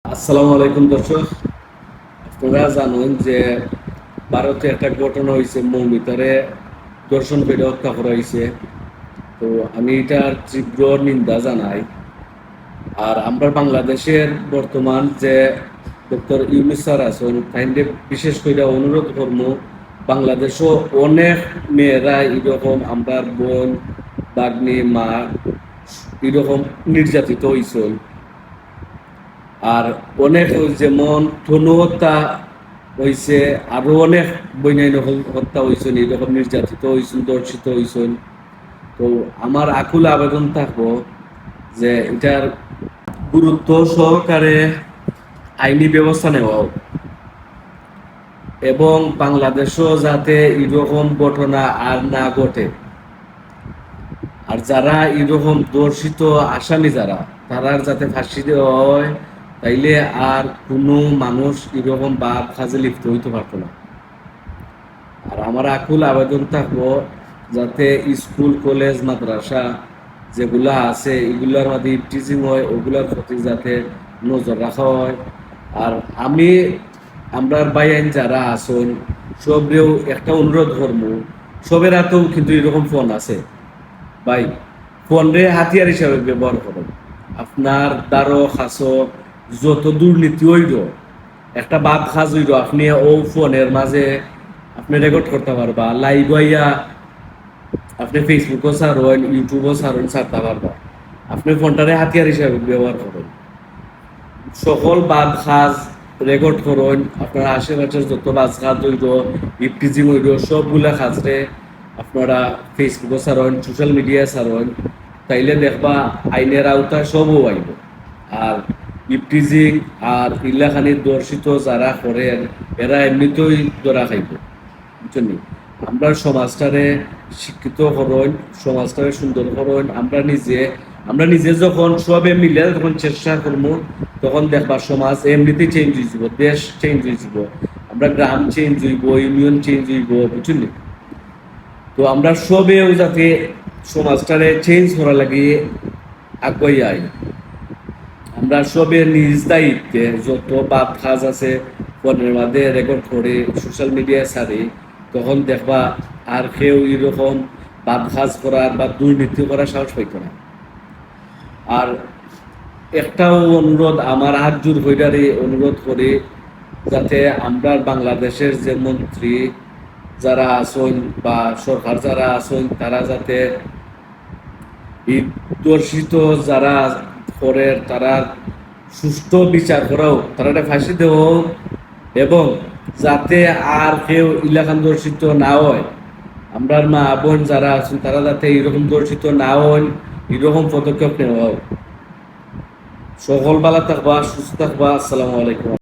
আসসালামু আলাইকুম দর্শক। আপনারা জানেন যে ভারতে একটা ঘটনা হয়েছে, মৌমিতারে দর্শন করে হত্যা করা হয়েছে। তো আমি এটার তীব্র নিন্দা জানাই। আর আমরা বাংলাদেশের বর্তমান যে ডক্টর ইউনূস স্যার আছেন তাইলে বিশেষ করে অনুরোধ করবো, বাংলাদেশও অনেক মেয়েরা এরকম আমরা বোন বাগ্নি মা এরকম নির্যাতিত হয়েছেন। আর অনেক যেমন তনু হত্যা হয়েছে, আরো অনেক বৈনাইন হত্যা হয়েছেন, এইরকম নির্যাতিত হয়েছেন, দর্শিত হয়েছেন। তো আমার আকুল আবেদন থাকবো যে এটার গুরুত্ব সহকারে আইনি ব্যবস্থা নেওয়া হোক এবং বাংলাদেশও যাতে এরকম ঘটনা আর না ঘটে। আর যারা এরকম দর্শিত আসামি যারা, তারার যাতে ফাঁসি দেওয়া হয়, তাইলে আর কোনো মানুষ এরকম বাপ কাজে লিপ্ত হইতে পারতো না। আর আমার আকুল আবেদন থাকবো যাতে স্কুল কলেজ মাদ্রাসা যেগুলা আছে এগুলার মধ্যে টিচিং হয়, ওগুলার প্রতি যাতে নজর রাখা হয়। আর আমি আমরার বাইন যারা আছেন সবরেও একটা অনুরোধ করবো, সবের হাতেও কিন্তু এরকম ফোন আছে ভাই। ফোন রে হাতিয়ার হিসাবে ব্যবহার করুন। আপনার দ্বারো খাসো যত দুর্নীতি হইল, একটা বাপ খাজ হইল, আপনি ও ফোনের মাঝে আপনি রেকর্ড করতে পারবা, লাইভ হইয়া আপনি ফেসবুকও ছাড়েন, ইউটিউবও ছাড়তে পারবা। আপনি ফোনটারে হাতিয়ার হিসাবে ব্যবহার করুন। সকল বাদ খাজ রেকর্ড করুন। আপনার আশেপাশের যত বাজ খাজ হইল, ইফটিজিং হইল, সবগুলা খাজরে আপনারা ফেসবুকও ছাড়েন, সোশ্যাল মিডিয়ায় ছাড়েন। তাইলে দেখবা আইনের আওতা সবও আইব। আর ইফটিজিং আর ইল্লাখানি দর্শিত যারা করেন এরা এমনিতেই ধরা খাইব, বুঝছেন? আমরা সমাজটারে শিক্ষিত করুন, সমাজটারে সুন্দর করুন। আমরা নিজে যখন সবে মিলে যখন চেষ্টা করবো, তখন দেখবা সমাজ এমনিতেই চেঞ্জ হয়ে যাব, দেশ চেঞ্জ হয়ে যাব, আমরা গ্রাম চেঞ্জ হইব, ইউনিয়ন চেঞ্জ হইব, বুঝলি? তো আমরা সবেও যাতে সমাজটারে চেঞ্জ করা লাগে আগুয়াই আই। আমরা সবে নিজ দায়িত্বে যত বাপ কাজ আছে ফোনের মাঝে রেকর্ড করে সোশ্যাল মিডিয়ায় ছাড়ি, তখন দেখবা আর কেউ এরকম বাপ কাজ করার বা দুর্নীতি করার সাহস পাইত না। আর একটাও অনুরোধ, আমার হাত জোর হইডারে অনুরোধ করি, যাতে আমরা বাংলাদেশের যে মন্ত্রী যারা আছেন বা সরকার যারা আছেন, তারা যাতে এই দর্শিত যারা করে তারা সুষ্ঠু বিচার করাও, তারা ফাঁসি দেও, এবং যাতে আর কেউ ইলাকান দর্শিত না হয়। আমরা মা বোন যারা আছেন তারা যাতে এরকম দর্শিত না হয়, এরকম পদক্ষেপ নেওয়া হোক। সকল ভালো থাকবা, সুস্থ থাকবা। আসসালামু আলাইকুম।